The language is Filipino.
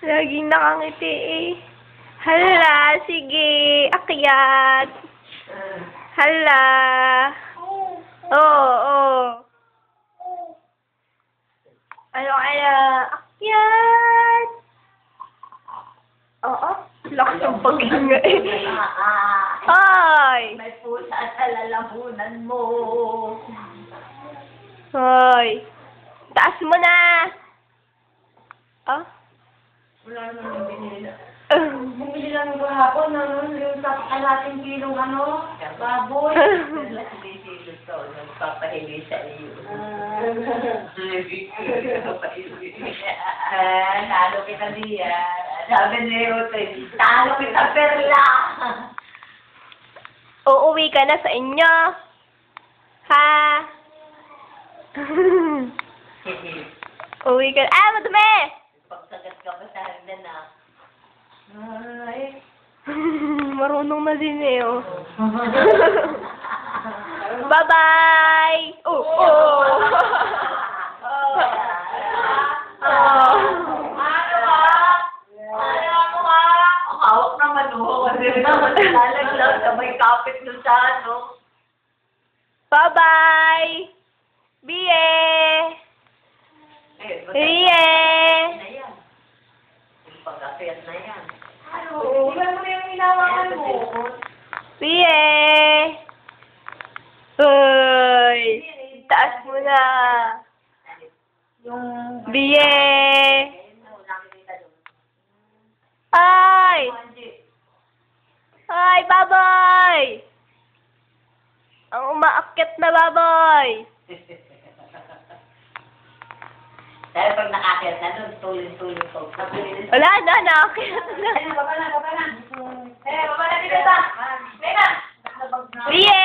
Laging nakangiti eh. Hala, sige. Akyat. Hala. Oo. Ano. Akyat. Oo. Lakas ng paghinga eh. Hoy. May pusa sa lalamunan mo. Hoy. Taas mo na. Ah? Wala naman binili na. Bumili lang ko hapon, yung napakalating kilong baboy. Nagpapahili to, nagpapahili sa iyo. Talo kita diya. Sabi niyo, talo kita perla. Uuwi ka na sa inyo. Ha? Uwi ka na. Ah, madumi! Pagsagat ka pa sa hagdan Ay. Marunong na din eh, oh. Bye-bye! Oh! Hawak naman, oh. Lalaglag na may kapit doon sa Bye-bye! Bie! Bie! Pag-apit na yan. Oo. Iba mo na yung hinawakan mo. Bie! Uy! Taas mo na! Bie! Ay! Ay, baboy! Ang umaakyat na baboy! Dahil pag nakakyat na doon, tuloy-tuloy po. Wala na, naakyat na. Baba na. Baba na dito. Baba na. Baba na. Bie!